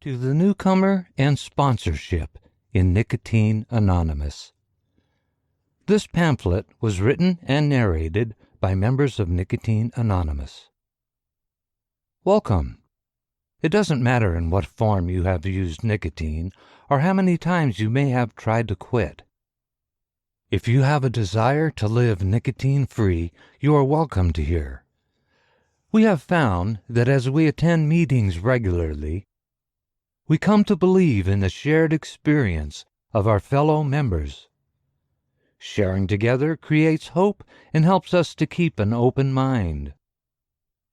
to the newcomer and sponsorship in Nicotine Anonymous. This pamphlet was written and narrated by members of Nicotine Anonymous. Welcome. It doesn't matter in what form you have used nicotine or how many times you may have tried to quit. If you have a desire to live nicotine-free, you are welcome to here. We have found that as we attend meetings regularly, we come to believe in the shared experience of our fellow members. Sharing together creates hope and helps us to keep an open mind.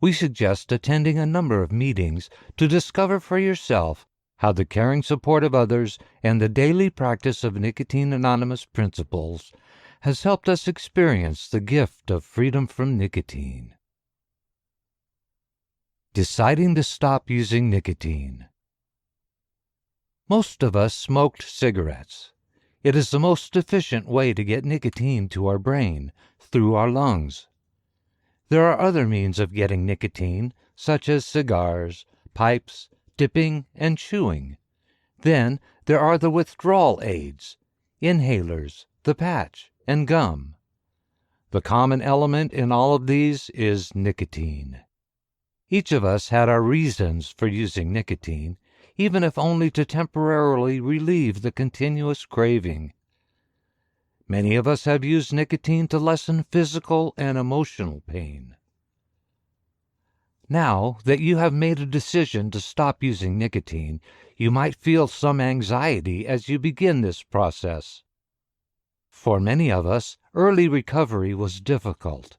We suggest attending a number of meetings to discover for yourself how the caring support of others and the daily practice of Nicotine Anonymous principles has helped us experience the gift of freedom from nicotine. Deciding to stop using nicotine. Most of us smoked cigarettes. It is the most efficient way to get nicotine to our brain, through our lungs. There are other means of getting nicotine, such as cigars, pipes, dipping, and chewing. Then there are the withdrawal aids, inhalers, the patch, and gum. The common element in all of these is nicotine. Each of us had our reasons for using nicotine, even if only to temporarily relieve the continuous craving. Many of us have used nicotine to lessen physical and emotional pain. Now that you have made a decision to stop using nicotine, you might feel some anxiety as you begin this process. For many of us, early recovery was difficult.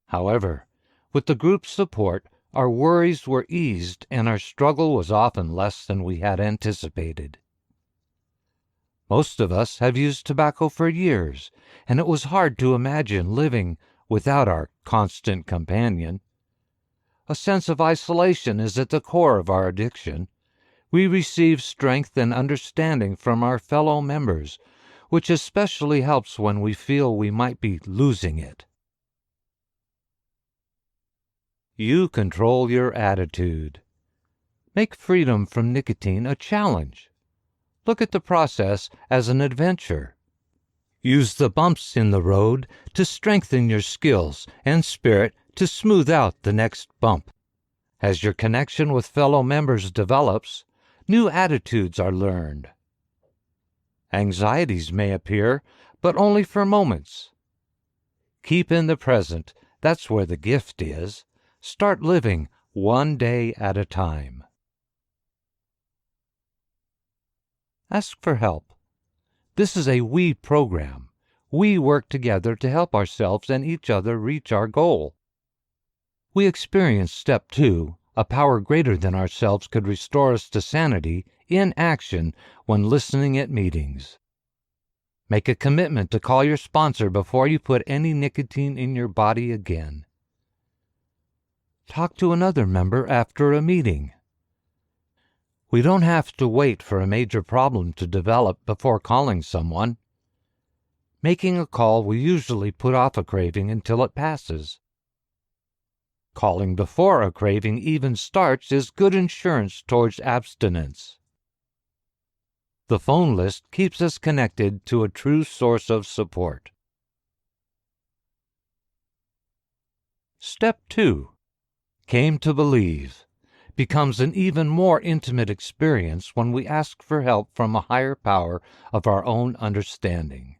However, with the group's support, our worries were eased and our struggle was often less than we had anticipated. Most of us have used tobacco for years, and it was hard to imagine living without our constant companion. A sense of isolation is at the core of our addiction. We receive strength and understanding from our fellow members, which especially helps when we feel we might be losing it. You control your attitude. Make freedom from nicotine a challenge. Look at the process as an adventure. Use the bumps in the road to strengthen your skills and spirit to smooth out the next bump. As your connection with fellow members develops, new attitudes are learned. Anxieties may appear, but only for moments. Keep in the present. That's where the gift is. Start living one day at a time. Ask for help. This is a we program. We work together to help ourselves and each other reach our goal. We experience step 2, a power greater than ourselves could restore us to sanity, in action when listening at meetings. Make a commitment to call your sponsor before you put any nicotine in your body again. Talk to another member after a meeting. We don't have to wait for a major problem to develop before calling someone. Making a call will usually put off a craving until it passes. Calling before a craving even starts is good insurance towards abstinence. The phone list keeps us connected to a true source of support. Step 2. Came to believe becomes an even more intimate experience when we ask for help from a higher power of our own understanding.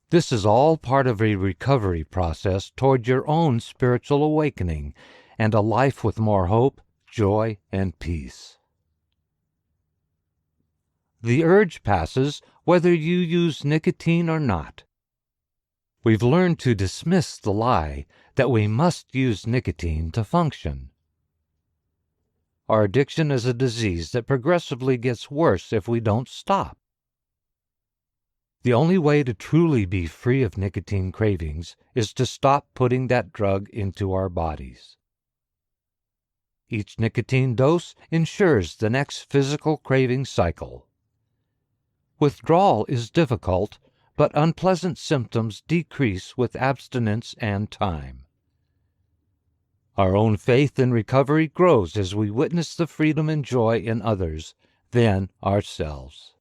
This is all part of a recovery process toward your own spiritual awakening and a life with more hope, joy, and peace. The urge passes whether you use nicotine or not. We've learned to dismiss the lie that we must use nicotine to function. Our addiction is a disease that progressively gets worse if we don't stop. The only way to truly be free of nicotine cravings is to stop putting that drug into our bodies. Each nicotine dose ensures the next physical craving cycle. Withdrawal is difficult, but unpleasant symptoms decrease with abstinence and time. Our own faith in recovery grows as we witness the freedom and joy in others, then ourselves.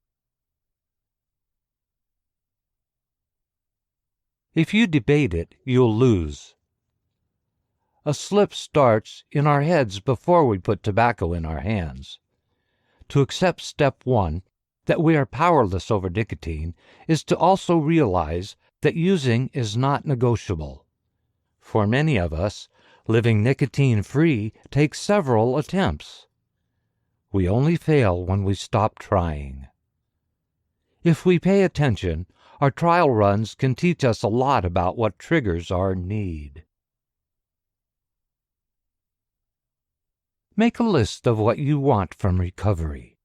If you debate it, you'll lose. A slip starts in our heads before we put tobacco in our hands. To accept step one, that we are powerless over nicotine, is to also realize that using is not negotiable. For many of us, living nicotine-free takes several attempts. We only fail when we stop trying. If we pay attention, our trial runs can teach us a lot about what triggers our need. Make a list of what you want from recovery.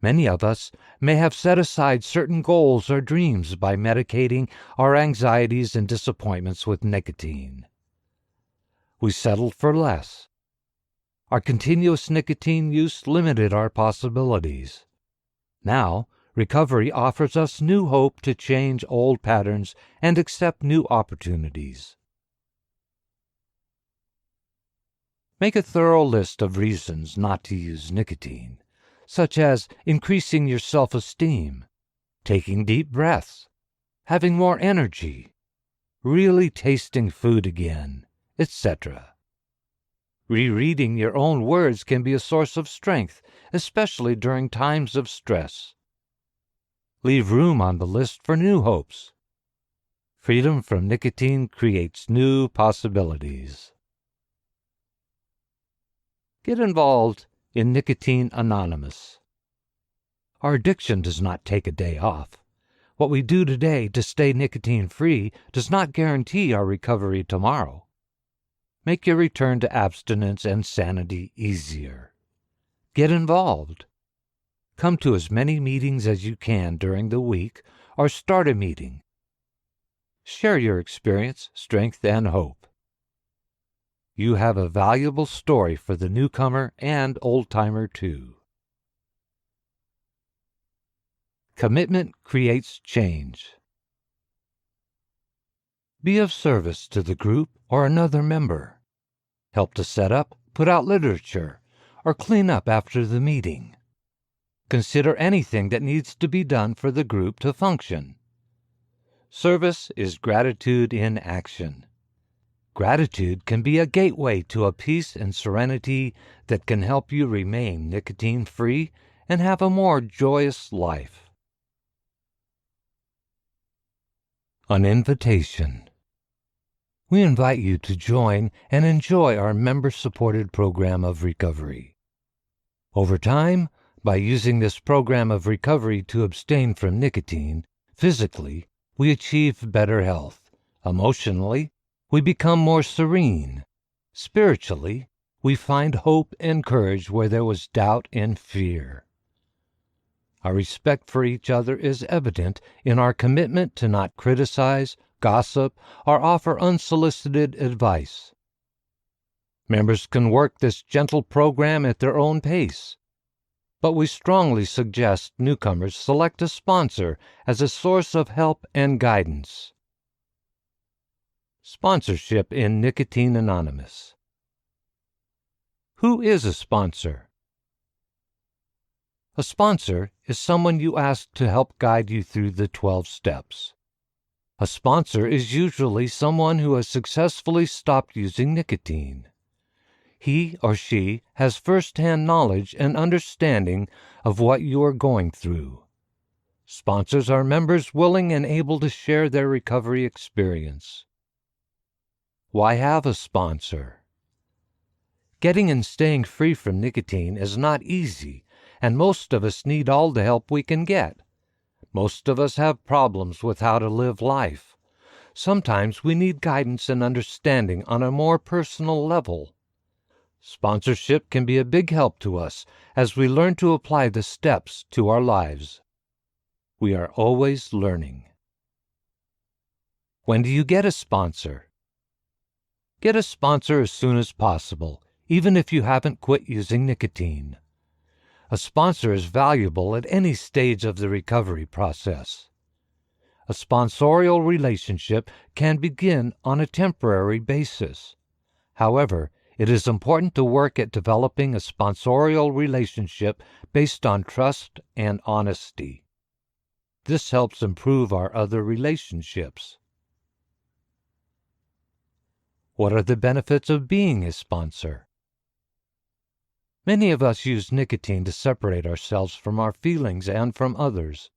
Many of us may have set aside certain goals or dreams by medicating our anxieties and disappointments with nicotine. We settled for less. Our continuous nicotine use limited our possibilities. Now, recovery offers us new hope to change old patterns and accept new opportunities. Make a thorough list of reasons not to use nicotine, such as increasing your self-esteem, taking deep breaths, having more energy, really tasting food again, etc. Rereading your own words can be a source of strength, especially during times of stress. Leave room on the list for new hopes. Freedom from nicotine creates new possibilities. Get involved in Nicotine Anonymous. Our addiction does not take a day off. What we do today to stay nicotine-free does not guarantee our recovery tomorrow. Make your return to abstinence and sanity easier. Get involved. Come to as many meetings as you can during the week or start a meeting. Share your experience, strength, and hope. You have a valuable story for the newcomer and old-timer too. Commitment creates change. Be of service to the group or another member. Help to set up, put out literature, or clean up after the meeting. Consider anything that needs to be done for the group to function. Service is gratitude in action. Gratitude can be a gateway to a peace and serenity that can help you remain nicotine-free and have a more joyous life. An invitation. We invite you to join and enjoy our member-supported program of recovery. Over time, by using this program of recovery to abstain from nicotine, physically, we achieve better health. Emotionally, we become more serene. Spiritually, we find hope and courage where there was doubt and fear. Our respect for each other is evident in our commitment to not criticize, gossip, or offer unsolicited advice. Members can work this gentle program at their own pace, but we strongly suggest newcomers select a sponsor as a source of help and guidance. Sponsorship in Nicotine Anonymous. Who is a sponsor? A sponsor is someone you ask to help guide you through the 12 steps. A sponsor is usually someone who has successfully stopped using nicotine. He or she has first-hand knowledge and understanding of what you are going through. Sponsors are members willing and able to share their recovery experience. Why have a sponsor? Getting and staying free from nicotine is not easy, and most of us need all the help we can get. Most of us have problems with how to live life. Sometimes we need guidance and understanding on a more personal level. Sponsorship can be a big help to us as we learn to apply the steps to our lives. We are always learning. When do you get a sponsor? Get a sponsor as soon as possible, even if you haven't quit using nicotine. A sponsor is valuable at any stage of the recovery process. A sponsorial relationship can begin on a temporary basis. However, it is important to work at developing a sponsorial relationship based on trust and honesty. This helps improve our other relationships. What are the benefits of being a sponsor? Many of us use nicotine to separate ourselves from our feelings and from others.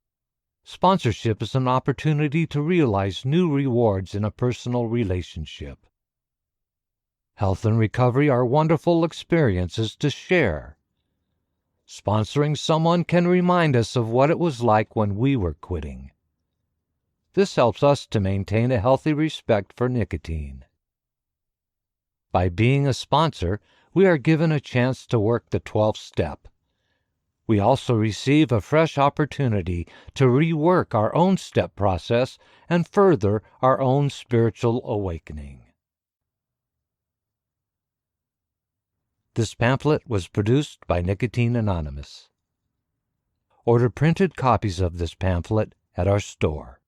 Sponsorship is an opportunity to realize new rewards in a personal relationship. Health and recovery are wonderful experiences to share. Sponsoring someone can remind us of what it was like when we were quitting. This helps us to maintain a healthy respect for nicotine. By being a sponsor, we are given a chance to work the 12th step. We also receive a fresh opportunity to rework our own step process and further our own spiritual awakening. This pamphlet was produced by Nicotine Anonymous. Order printed copies of this pamphlet at our store.